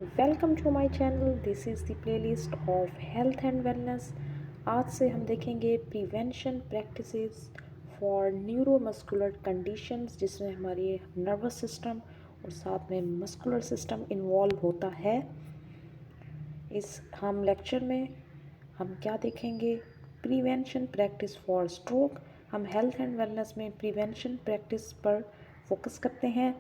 Welcome to my channel. This is the playlist of health and wellness. आज से हम देखेंगे prevention practices for neuromuscular conditions, जिसमें हमारी नर्वस सिस्टम और साथ में मस्कुलर सिस्टम इन्वॉल्व होता है। इस हम लेक्चर में हम क्या देखेंगे? Prevention practice for stroke. हम हेल्थ एंड वेलनेस में प्रिवेंशन प्रैक्टिस पर फोकस करते हैं।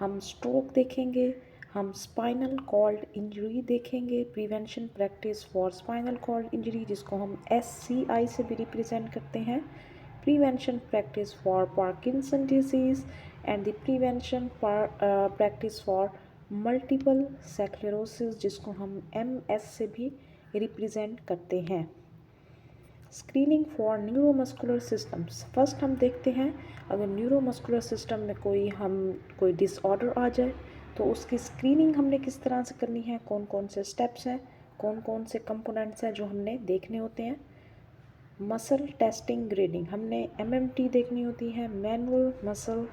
हम स्ट्रोक देखेंगे, हम स्पाइनल कॉर्ड इंजरी देखेंगे, prevention practice for spinal cord injury, जिसको हम SCI से भी रिप्रेजेंट करते हैं, prevention practice for Parkinson disease and the prevention practice for multiple sclerosis, जिसको हम MS से भी रिप्रेजेंट करते हैं। Screening for neuromuscular systems. First हम देखते हैं, अगर न्यूरोमस्कुलर सिस्टम में कोई डिसऑर्डर आ जाए तो उसकी स्क्रीनिंग हमने किस तरह से करनी है, कौन कौन से स्टेप्स हैं, कौन कौन से कंपोनेंट्स हैं जो हमने देखने होते हैं। मसल टेस्टिंग ग्रेडिंग, हमने MMT देखनी होती है, मैनुअल मसल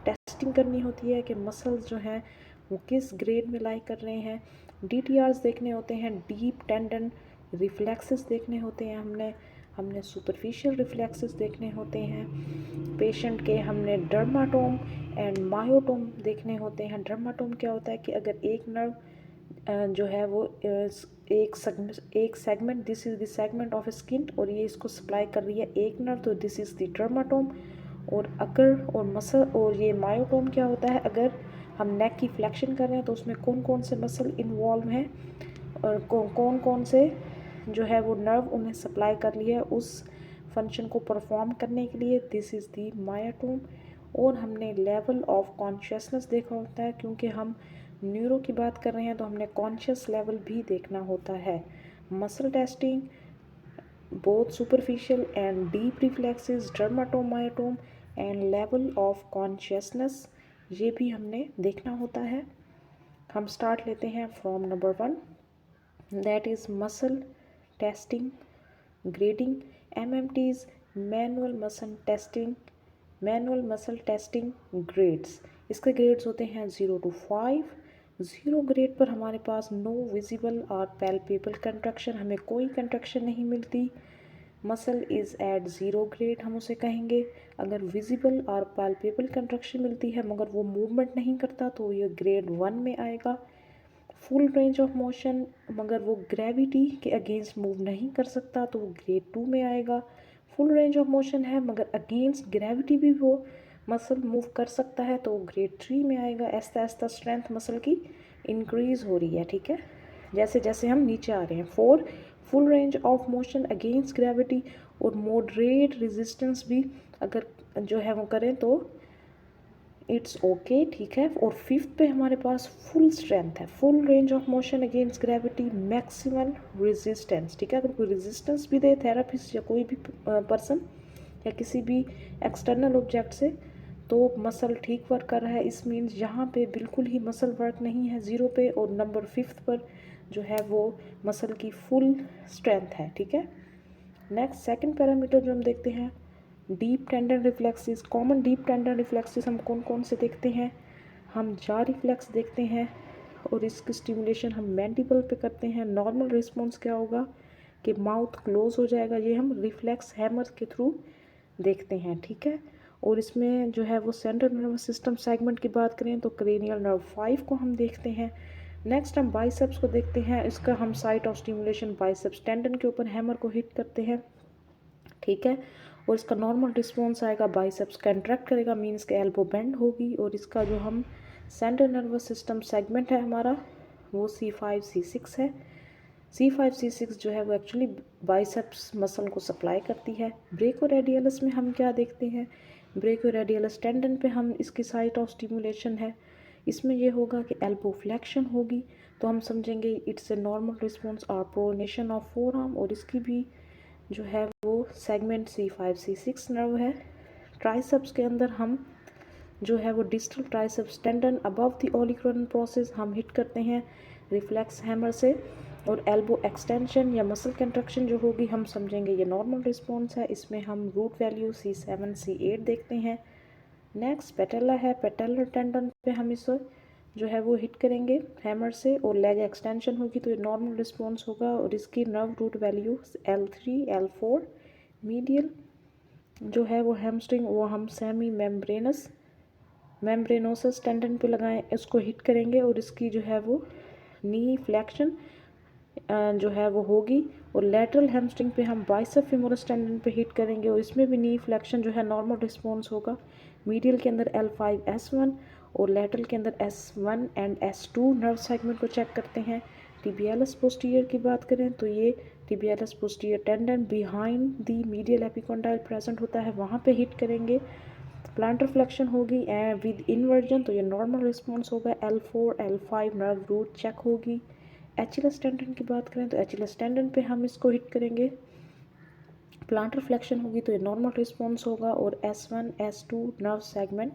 टेस्टिंग करनी होती है कि मसल्स जो हैं वो किस ग्रेड में लाई कर रहे हैं। DTRs देखने होते हैं, डीप टेंडन रिफ्लेक्सेस देखने होते हैं, हमने सुपरफिशियल रिफ्लेक्सेस देखने होते हैं। पेशेंट के हमने डर्माटोम एंड मायोटोम देखने होते हैं। डर्माटोम क्या होता है कि अगर एक नर्व जो है वो एक segment, this is the segment of skin और ये इसको सप्लाई कर रही है एक नर्व, तो दिस इज़ द डर्माटोम। और मसल और ये मायोटोम क्या होता है, अगर हम नेक की फ्लेक्शन कर रहे हैं तो उसमें कौन कौन से मसल इन्वॉल्व हैं और कौन कौन से जो है वो नर्व उन्हें सप्लाई कर लिया है उस फंक्शन को परफॉर्म करने के लिए, दिस इज़ दी मायोटोम। और हमने लेवल ऑफ कॉन्शियसनेस देखा होता है, क्योंकि हम न्यूरो की बात कर रहे हैं तो हमने कॉन्शियस लेवल भी देखना होता है। Muscle testing both superficial and deep reflexes, dermatomyotome and level of consciousness, ये भी हमने देखना होता है। हम स्टार्ट लेते हैं from number 1, that is muscle testing grading. MMTs manual muscle testing grades. इसके ग्रेड्स होते हैं 0 to 5। 0 ग्रेड पर हमारे पास नो विजिबल और पैल्पेबल कंट्रक्शन, हमें कोई कंट्रक्शन नहीं मिलती। मसल इज़ एट 0 ग्रेड हम उसे कहेंगे। अगर विजिबल और पैल्पेबल कंट्रक्शन मिलती है मगर वो मूवमेंट नहीं करता तो ये ग्रेड 1 में आएगा। फुल रेंज ऑफ मोशन मगर वो ग्रेविटी के अगेंस्ट मूव नहीं कर सकता तो वो ग्रेड 2 में आएगा। फुल रेंज ऑफ मोशन है मगर अगेंस्ट ग्रेविटी भी वो मसल मूव कर सकता है तो वो ग्रेड 3 में आएगा। ऐसा ऐसा स्ट्रेंथ मसल की इंक्रीज़ हो रही है, ठीक है, जैसे जैसे हम नीचे आ रहे हैं। 4, full range of motion against gravity और मॉडरेट रेजिस्टेंस भी अगर जो है वो करें तो इट्स ओके, ठीक है। और 5th पे हमारे पास फुल स्ट्रेंथ है, full range of motion against gravity, maximum resistance, ठीक है। अगर कोई रेजिस्टेंस भी दे थेरापिस्ट या कोई भी पर्सन या किसी भी एक्सटर्नल ऑब्जेक्ट से तो मसल ठीक वर्क कर रहा है। इस मीन्स यहाँ पे बिल्कुल ही मसल वर्क नहीं है 0 पे, और नंबर 5th पर जो है वो मसल की फुल स्ट्रेंथ है, ठीक है। नेक्स्ट सेकंड पैरामीटर जो हम देखते हैं, deep tendon reflexes. Common deep tendon reflexes हम कौन कौन से देखते हैं? हम जा रिफ्लेक्स देखते हैं और इसकी स्टिमुलेशन हम मैंडिबल पे करते हैं। नॉर्मल रिस्पॉन्स क्या होगा कि माउथ क्लोज हो जाएगा, ये हम रिफ्लेक्स हैमर के थ्रू देखते हैं, ठीक है। और इसमें जो है वो सेंट्रल नर्वस सिस्टम सेगमेंट की बात करें तो क्रेनियल नर्व 5 को हम देखते हैं। नेक्स्ट हम बाइसेप्स को देखते हैं, इसका हम site of stimulation biceps tendon के ऊपर हैमर को हिट करते हैं, ठीक है। और इसका नॉर्मल रिस्पॉन्स आएगा, बाइसेप्स कंट्रैक्ट करेगा मीन्स के एल्बो बेंड होगी। और इसका जो हम सेंट्रल नर्वस सिस्टम सेगमेंट है हमारा वो C5 C6 है। C5 C6 जो है वो एक्चुअली बाइसेप्स मसल को सप्लाई करती है। ब्रेकोरेडियलस में हम क्या देखते हैं? ब्रेकोरेडियलस टेंडन पे हम इसकी साइट ऑफ स्टिमुलेशन है, इसमें ये होगा कि एल्बो फ्लेक्शन होगी तो हम समझेंगे इट्स ए नॉर्मल रिस्पॉन्स और प्रोनेशन ऑफ फोर आर्म। और इसकी भी जो है वो सेगमेंट C5 C6 नर्व है। ट्राइसेप्स के अंदर हम जो है वो distal triceps tendon above the olecranon process हम हिट करते हैं रिफ्लेक्स हैमर से। और एल्बो एक्सटेंशन या मसल कंट्रक्शन जो होगी हम समझेंगे ये नॉर्मल रिस्पॉन्स है, इसमें हम रूट वैल्यू C7 C8 देखते हैं। नेक्स्ट पेटेला है, पेटेलर टेंडन पे हम इस जो है वो हिट करेंगे हैमर से और लेग एक्सटेंशन होगी तो ये नॉर्मल रिस्पॉन्स होगा। और इसकी nerve root value L3 L4। Medial जो है वो हैमस्ट्रिंग वो हम सेमी मेम्ब्रेनोसस टेंडन पे लगाएं, इसको हिट करेंगे और इसकी जो है वो नी फ्लेक्शन जो है वो होगी। और लेटरल हैमस्ट्रिंग पे हम बाइसेप फेमोरस टेंडन पे हिट करेंगे और इसमें भी नी फ्लेक्शन जो है नॉर्मल रिस्पॉन्स होगा। मीडियल के अंदर L5 S1 और लेटरल के अंदर S1 and S2 nerve segment को चेक करते हैं। टिबियालिस पोस्टीरियर की बात करें तो ये tibialis posterior tendon behind the medial epicondyle present होता है, वहाँ पे हिट करेंगे। प्लांटर फ्लेक्शन होगी एंड विद इन्वर्जन तो ये नॉर्मल रिस्पॉन्स होगा। L4 L5 nerve root check होगी। एचिलस टेंडन की बात करें तो एचिलस टेंडन पे हम इसको हिट करेंगे, प्लांटर फ्लेक्शन होगी तो ये नॉर्मल रिस्पॉन्स होगा। और S1 S2 nerve segment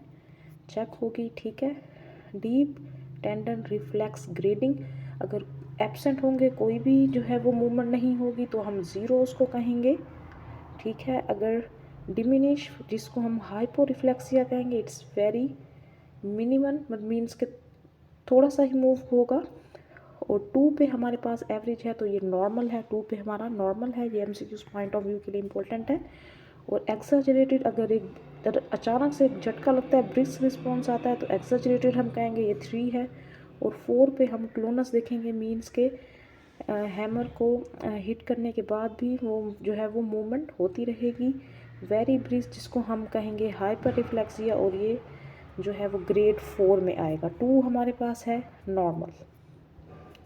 check होगी, ठीक है। डीप टेंडन रिफ्लेक्स ग्रेडिंग, अगर एब्सेंट होंगे कोई भी जो है वो मूवमेंट नहीं होगी तो हम ज़ीरो उसको कहेंगे, ठीक है। अगर डिमिनिश जिसको हम हाइपो रिफ्लेक्सिया कहेंगे, इट्स वेरी मिनिमम मीन्स के थोड़ा सा ही मूव होगा। और 2 पे हमारे पास एवरेज है तो ये नॉर्मल है, 2 पे हमारा नॉर्मल है, ये MCQs पॉइंट ऑफ व्यू के लिए इम्पोर्टेंट है। और एक्सैजरेटेड अगर एक अचानक से एक झटका लगता है, ब्रिस्क रिस्पॉन्स आता है तो एक्सैजरेटेड हम कहेंगे ये 3 है। और 4 पे हम क्लोनस देखेंगे, मीन्स के हैमर को हिट करने के बाद भी वो जो है वो मूवमेंट होती रहेगी। वेरी ब्रिस्क जिसको हम कहेंगे हाइपर रिफ्लेक्सिया और ये जो है वो ग्रेड 4 में आएगा। 2 हमारे पास है नॉर्मल।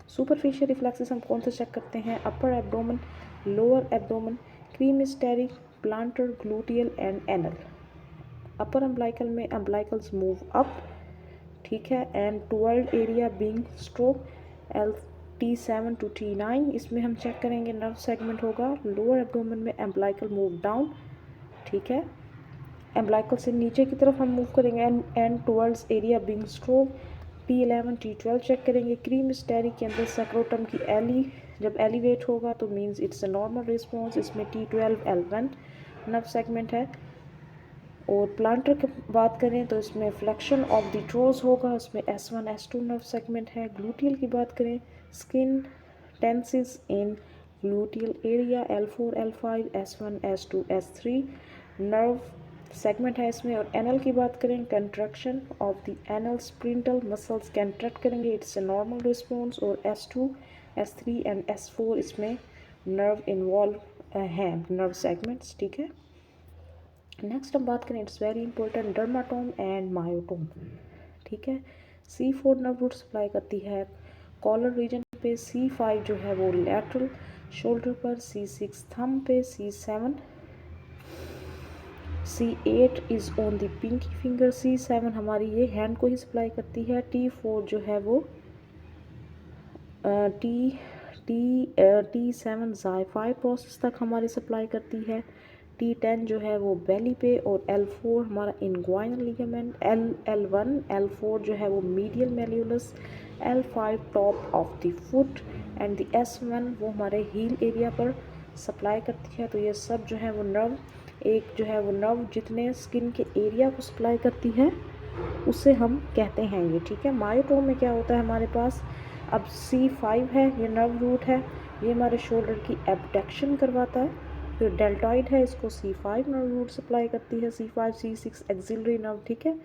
सुपरफिशियल रिफ्लेक्सेस हम कौन से चेक करते हैं? Upper abdomen, lower abdomen, cremasteric, plantar, gluteal and anal. Upper umbilical में अम्बलाइकल्स मूव अप, ठीक है, and toward area being stroke T7 to T9, इसमें हम चेक करेंगे नर्व सेगमेंट होगा। लोअर एब्डोमेन में अम्बलाइकल मूव डाउन, ठीक है, एम्बलाइकल से नीचे की तरफ हम मूव करेंगे and towards area being stroke T11 T12 check करेंगे। क्रीम स्टेरिक के अंदर सेक्रोटम की एली जब एलिवेट होगा तो means it's a normal response, इसमें T12 L1 नर्व सेगमेंट है। और प्लांटर की बात करें तो इसमें फ्लेक्शन ऑफ द ट्रोज होगा, इसमें S1 S2 नर्व सेगमेंट है। ग्लूटियल की बात करें, skin tenses in gluteal area L4 L5 S1 S2 S3 nerve segment है इसमें। और एनल की बात करें, contraction of the anal sphincter muscles contract करेंगे, इट्स ए नॉर्मल रिस्पॉन्स। और S2 S3 एंड S4 इसमें नर्व इन्वॉल्व हैं, नर्व सेगमेंट्स, ठीक है। नेक्स्ट हम बात करें, it's very important, dermatome and myotome, ठीक है। C4 नर्व रूट सप्लाई करती है कॉलर रीजन पे, C5 जो है वो लैटरल शोल्डर पर, C6 थंब पे, C7 C8 is on the pinky finger, C7 हमारी ये हैंड को ही सप्लाई करती है। T4 जो है वो T7 ज़ाइफाई प्रोसेस तक हमारी सप्लाई करती है। T10 जो है वो बेली पे। और L4 हमारा इनग्वाइनल लिगामेंट, L1 L4 जो है वो medial malleolus, L5 top of the foot and the S1 वो हमारे हील एरिया पर सप्लाई करती है। तो ये सब जो है वो नर्व, एक जो है वो नर्व जितने स्किन के एरिया को सप्लाई करती है उसे हम कहते हैं ये, ठीक है। मायोटोम में क्या होता है हमारे पास, अब C5 है, ये नर्व रूट है, ये हमारे शोल्डर की एबडक्शन करवाता है। जो डेल्टॉइड है इसको C5 नर्व रूट सप्लाई करती है, C5 C6 एक्सिलरी नर्व, ठीक है।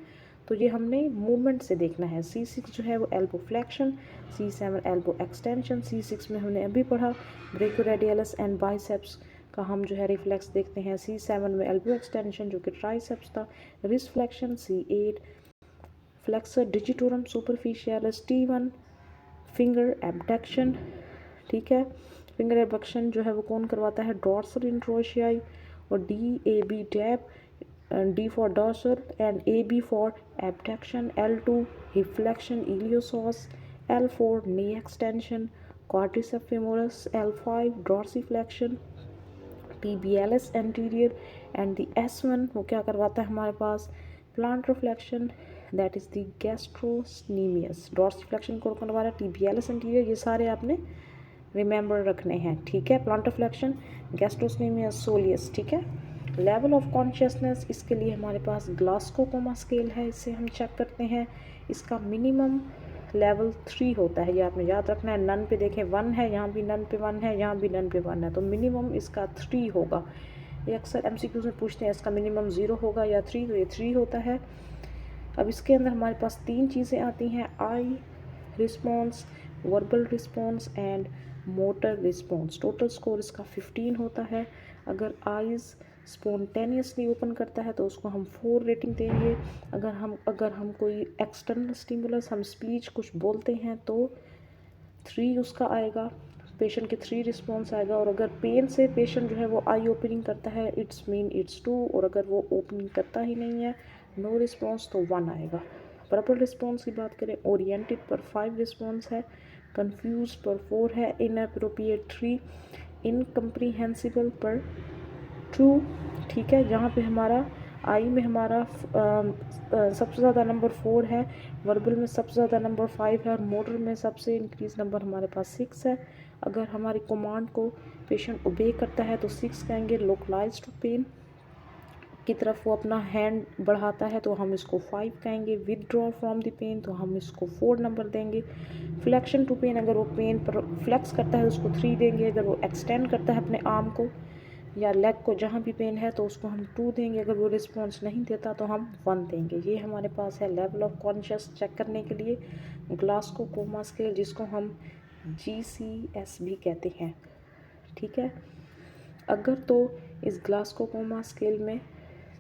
तो ये हमने मूवमेंट से देखना है। C6 जो है वो elbow flexion, C7 elbow extension, C6 में हमने अभी पढ़ा ब्रेकोरेडियलिस एंड बाइसेप्स का हम जो है रिफ्लेक्स देखते हैं। C7 में एल्बो एक्सटेंशन जो कि ट्राइसेप्स था, wrist flexion, C8 flexor digitorum superficialis, T1 finger abduction, ठीक है। फिंगर एबडक्शन जो है वो कौन करवाता है, डॉर्सल इंट्रोशियाई। और DAB tap, D for dorsal and AB for abduction, L2 hip flexion iliopsoas, L4 knee extension quadriceps femoris, L5 dorsiflexion TBLS anterior and the S1 वो क्या करवाता है हमारे पास, plantar flexion that is the gastrocnemius. Dorsiflexion को करवा रहा है, TBLS एंटीरियर, ये सारे आपने रिमेंबर रखने हैं, ठीक है। प्लांटर फ्लेक्शन, गैस्ट्रोस्नीमियस, सोलियस, ठीक है। लेवल ऑफ कॉन्शियसनेस, इसके लिए हमारे पास ग्लास्को कोमा स्केल है, इससे हम चेक करते हैं। इसका मिनिमम लेवल 3 होता है, ये आपने याद रखना है। नन पे देखें 1 है, यहाँ भी नन पे 1 है, यहाँ भी नन पे 1 है, तो मिनिमम इसका 3 होगा। ये अक्सर MCQs में पूछते हैं इसका मिनिमम 0 होगा या 3, तो ये 3 होता है। अब इसके अंदर हमारे पास 3 चीज़ें आती हैं, eye response, verbal response and motor response. Total score इसका 15 होता है। अगर आइज़ स्पॉन्टेनियसली ओपन करता है तो उसको हम 4 रेटिंग देंगे। अगर हम कोई एक्सटर्नल स्टिमुलस, हम स्पीच कुछ बोलते हैं तो 3 उसका आएगा, पेशेंट के 3 रिस्पॉन्स आएगा। और अगर पेन से पेशेंट जो है वो आई ओपनिंग करता है, इट्स 2, और अगर वो ओपनिंग करता ही नहीं है, नो रिस्पॉन्स, तो 1 आएगा। प्रॉपर रिस्पॉन्स की बात करें, ओरिएंटेड पर 5 रिस्पॉन्स है, कंफ्यूज पर 4 है, इनअप्रोप्रिएट 3, इनकम्प्रीहेंसिबल पर 2। ठीक है, जहाँ पे हमारा आई में हमारा सबसे ज़्यादा नंबर 4 है, वर्बल में सबसे ज़्यादा नंबर 5 है, और मोटर में सबसे इंक्रीज नंबर हमारे पास 6 है। अगर हमारी कमांड को पेशेंट ओबे करता है तो 6 कहेंगे। लोकलाइज टू पेन की तरफ वो अपना हैंड बढ़ाता है तो हम इसको 5 कहेंगे। विदड्रॉ फ्रॉम द पेन तो हम इसको 4 नंबर देंगे। फ्लेक्शन टू पेन, अगर वो पेन पर फ्लेक्स करता है उसको 3 देंगे। अगर वो एक्सटेंड करता है अपने आर्म को या लेग को जहाँ भी पेन है तो उसको हम 2 देंगे। अगर वो रिस्पॉन्स नहीं देता तो हम 1 देंगे। ये हमारे पास है लेवल ऑफ कॉन्शियस चेक करने के लिए ग्लासको कोमा स्केल, जिसको हम GCS भी कहते हैं। ठीक है, अगर तो इस ग्लासको कोमा स्केल में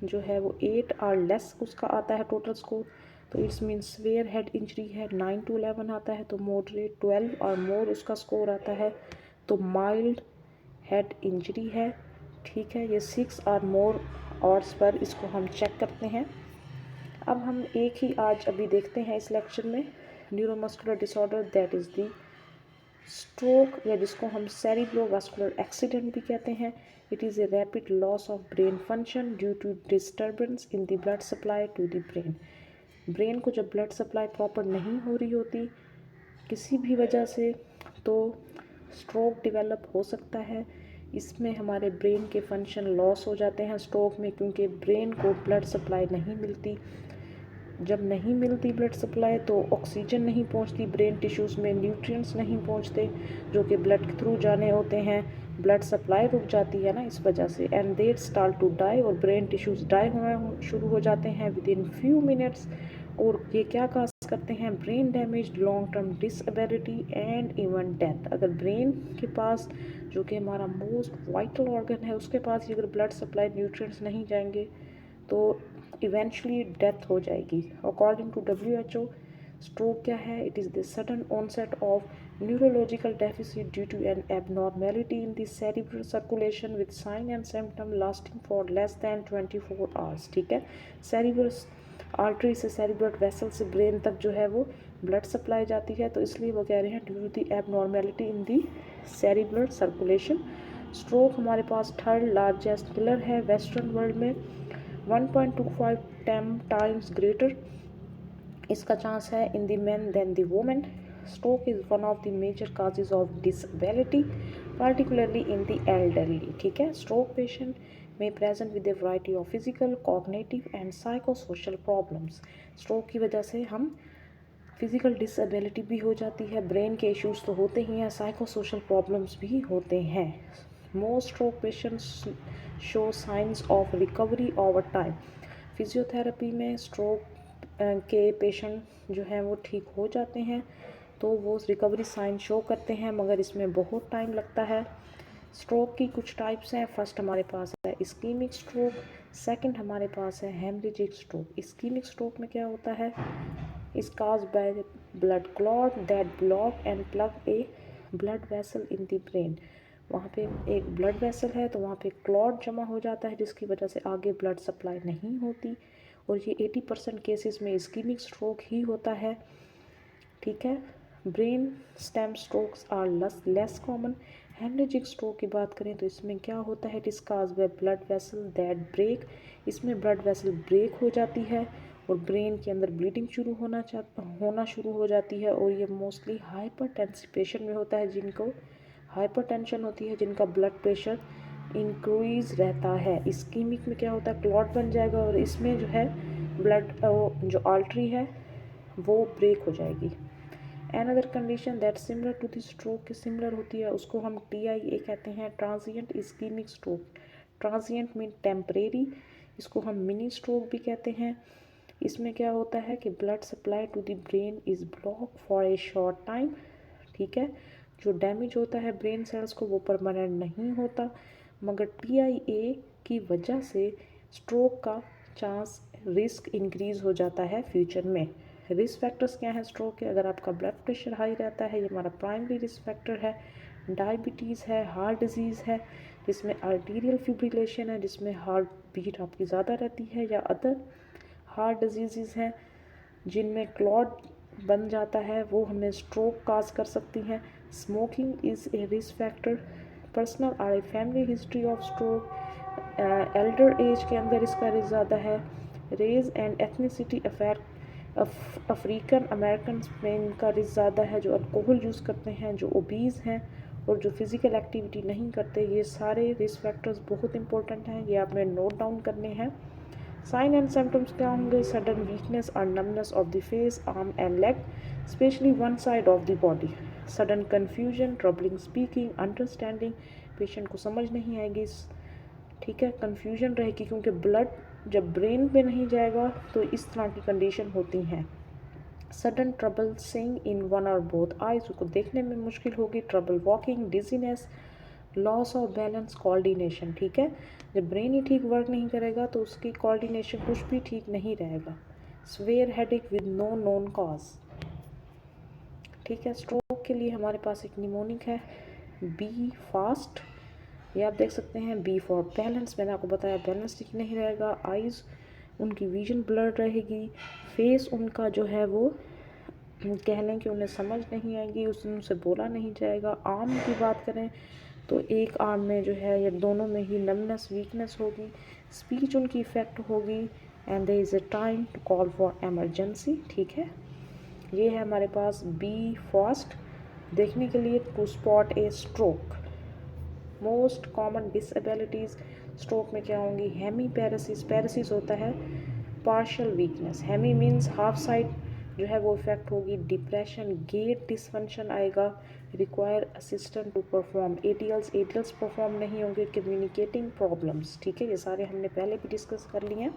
जो है वो 8 और लेस उसका आता है टोटल स्कोर, तो it's mean swear head injury है। 9 to 11 आता है, तो मॉडरेट 12 और मोर उसका स्कोर आता है, तो माइल्ड हेड इंजरी है। ठीक है, ये 6 और मोर ऑर्ड्स पर इसको हम चेक करते हैं। अब हम एक ही आज अभी देखते हैं इस लेक्चर में, neuromuscular disorder that is the stroke, या जिसको हम सेरिब्रोवास्कुलर एक्सीडेंट भी कहते हैं। It is a rapid loss of brain function due to disturbance in the blood supply to the brain. Brain को जब ब्लड सप्लाई प्रॉपर नहीं हो रही होती किसी भी वजह से, तो स्ट्रोक डेवलप हो सकता है। इसमें हमारे ब्रेन के फंक्शन लॉस हो जाते हैं स्ट्रोक में, क्योंकि ब्रेन को ब्लड सप्लाई नहीं मिलती। जब नहीं मिलती ब्लड सप्लाई तो ऑक्सीजन नहीं पहुंचती ब्रेन टिश्यूज़ में, न्यूट्रिएंट्स नहीं पहुंचते जो कि ब्लड के थ्रू जाने होते हैं। ब्लड सप्लाई रुक जाती है ना इस वजह से, and they start to die, और ब्रेन टिश्यूज़ डाई होना शुरू हो जाते हैं विद इन फ्यू मिनट्स। और ये क्या काज करते हैं, brain damage, long term disability and even death. अगर ब्रेन के पास, जो कि हमारा मोस्ट वाइटल ऑर्गन है, उसके पास अगर ब्लड सप्लाई न्यूट्रिएंट्स नहीं जाएंगे तो इवेंचुअली डेथ हो जाएगी। अकॉर्डिंग टू WHO, स्ट्रोक क्या है, it is the sudden onset of neurological deficit due to an abnormality in the cerebral circulation with sign and symptom lasting for less than 24 hours. ठीक है, cerebral artery से, cerebral vessel से brain तक जो है वो ब्लड सप्लाई जाती है, तो इसलिए वो कह रहे हैं due to the abnormality in the cerebral circulation. Stroke हमारे पास थर्ड लार्जेस्ट किलर है वेस्टर्न वर्ल्ड में, 1.25 टाइम्स ग्रेटर इसका चांस है in the man then the women. Stroke is one of the major causes of disability particularly in the elderly। ठीक है, stroke patient में present with a variety of physical, cognitive and psychosocial problems. Stroke की वजह से हम physical disability भी हो जाती है, ब्रेन के इश्यूज तो होते ही हैं, साइकोसोशल प्रॉब्लम्स भी होते हैं। Most stroke patients show science of recovery over time. Physiotherapy में स्ट्रोक के पेशेंट जो हैं वो ठीक हो जाते हैं, तो वो रिकवरी साइन शो करते हैं, मगर इसमें बहुत टाइम लगता है। स्ट्रोक की कुछ टाइप्स हैं। फर्स्ट हमारे पास है इस्कीमिक स्ट्रोक, सेकंड हमारे पास है हेमरेजिक स्ट्रोक। इस्कीमिक स्ट्रोक में क्या होता है, इस cause by blood clot that block and plug a blood vessel in the brain. वहाँ पे एक ब्लड वेसल है तो वहाँ पे क्लॉट जमा हो जाता है, जिसकी वजह से आगे ब्लड सप्लाई नहीं होती, और ये 80% केसेस में इस्कीमिक स्ट्रोक ही होता है। ठीक है, brain stem strokes are less common. Haemorrhagic stroke की बात करें तो इसमें क्या होता है, it is caused by blood vessel that break. इसमें ब्लड वेसल ब्रेक हो जाती है और ब्रेन के अंदर ब्लीडिंग होना शुरू हो जाती है, और ये मोस्टली हाइपरटेंसिव पेशेंट में होता है, जिनको हाइपरटेंशन होती है, जिनका ब्लड प्रेशर इंक्रीज रहता है। इस्कीमिक में क्या होता है, क्लॉट बन जाएगा और इसमें जो है ब्लड जो आर्टरी है वो ब्रेक हो जाएगी। Another condition that similar to the stroke के सिमिलर होती है उसको हम TIA कहते हैं, transient ischaemic stroke. Transient mean temporary, इसको हम मिनी स्ट्रोक भी कहते हैं। इसमें क्या होता है कि blood supply to the brain is block for a short time, ठीक है। जो डैमेज होता है ब्रेन सेल्स को वो परमानेंट नहीं होता, मगर TIA की वजह से स्ट्रोक का चांस रिस्क इंक्रीज़ हो जाता है फ्यूचर में। रिस्क फैक्टर्स क्या हैं स्ट्रोक के? अगर आपका ब्लड प्रेशर हाई रहता है, ये हमारा प्राइमरी रिस्क फैक्टर है। डायबिटीज़ है, हार्ट डिजीज़ है जिसमें आर्टीरियल फिब्रिलेशन है, जिसमें हार्ट बीट आपकी ज़्यादा रहती है, या अदर हार्ट डिजीज़ हैं जिनमें क्लॉट बन जाता है, वो हमें स्ट्रोक काज कर सकती हैं। Smoking is a risk factor. Personal और a family history of stroke, elder age के अंदर इसका रिस्क ज़्यादा है। Race and ethnicity affect, African American में इनका रिस्क ज़्यादा है, जो अल्कोहल यूज़ करते हैं, जो ओबीज़ हैं और जो फिज़िकल एक्टिविटी नहीं करते। ये सारे रिस्क फैक्टर्स बहुत इंपॉर्टेंट हैं, ये आपने नोट डाउन करने हैं। साइन एंड सिम्टम्स क्या होंगे? सडन वीकनेस और numbness of the face, arm and leg, specially one side of the body. Sudden confusion, troubling speaking, understanding, patient को समझ नहीं आएगी, ठीक है, कन्फ्यूजन रहेगी, क्योंकि ब्लड जब ब्रेन पे नहीं जाएगा तो इस तरह की कंडीशन होती हैं। Sudden trouble seeing in one और बोथ आइज, उसको देखने में मुश्किल होगी। Trouble walking, dizziness, loss of balance, coordination, ठीक है। जब ब्रेन ही ठीक वर्क नहीं करेगा तो उसकी कोऑर्डिनेशन कुछ भी ठीक नहीं रहेगा। Severe headache with no known cause, ठीक है। स्ट्रोक के लिए हमारे पास एक निमोनिक है, बी फास्ट, ये आप देख सकते हैं। बी फॉर बैलेंस, मैंने आपको बताया बैलेंस ठीक नहीं रहेगा। आइज़ उनकी विजन ब्लर रहेगी। फेस उनका जो है वो कह लें कि उन्हें समझ नहीं आएगी, उनसे बोला नहीं जाएगा। आर्म की बात करें तो एक आर्म में जो है या दोनों में ही नमनेस, वीकनेस होगी। स्पीच उनकी इफ़ेक्ट होगी। And there is a time to call for emergency, ठीक है। ये है हमारे पास बी फास्ट देखने के लिए to spot a stroke. Most common disabilities stroke में क्या होंगी? हेमी पैरासिस, पैरासिस होता है partial weakness, hemi means half side जो है वो इफेक्ट होगी। डिप्रेशन, गेट डिसफंक्शन आएगा। Require assistant to perform ADLs perform नहीं होंगे। कम्युनिकेटिंग प्रॉब्लम्स, ठीक है, ये सारे हमने पहले भी डिस्कस कर लिए हैं।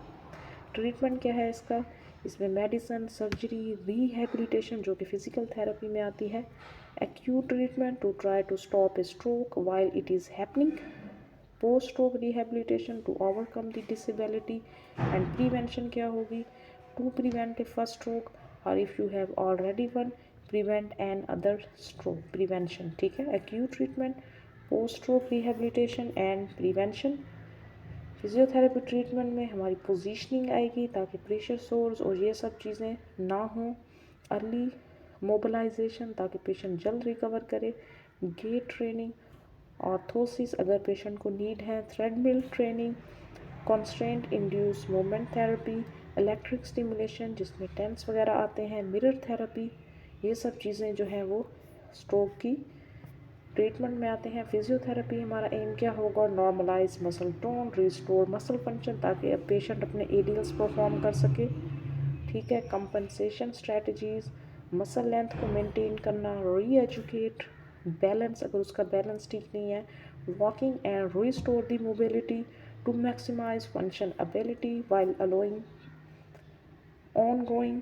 ट्रीटमेंट क्या है इसका? इसमें मेडिसिन, सर्जरी, रिहेबिलिटेशन जो कि फिजिकल थेरेपी में आती है। Acute treatment to try to stop a stroke while it is happening. Post stroke rehabilitation to overcome the disability. And prevention क्या होगी? To prevent a first stroke, और if you have already one, prevent another stroke. Prevention, ठीक है। Acute treatment, post stroke rehabilitation and prevention. Physiotherapy treatment में हमारी positioning आएगी ताकि pressure source और ये सब चीज़ें ना हों। अर्ली मोबिलाइजेशन ताकि पेशेंट जल्द रिकवर करे। गेट ट्रेनिंग, ऑर्थोसिस अगर पेशेंट को नीड है। Treadmill training, constraint induce movement therapy, electric stimulation जिसमें टेंस वगैरह आते हैं, मिरर थेरेपी, ये सब चीज़ें जो हैं वो स्ट्रोक की ट्रीटमेंट में आते हैं। फिजियोथेरेपी हमारा एम क्या होगा? Normalise muscle tone, restore muscle function ताकि अब पेशेंट अपने एडियल्स परफॉर्म कर सके, ठीक है। कंपनसेशन स्ट्रेटजीज, मसल लेंथ को मेंटेन करना। री एजुकेट, बैलेंस अगर उसका बैलेंस ठीक नहीं है। Walking and restore the mobility to maximise function ability while allowing ongoing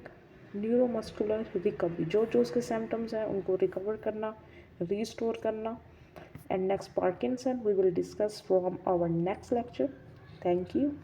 neuromuscular recovery, जो जो उसके सिम्टम्स हैं उनको रिकवर करना, रिस्टोर करना। And next Parkinson we will discuss from our next lecture. Thank you.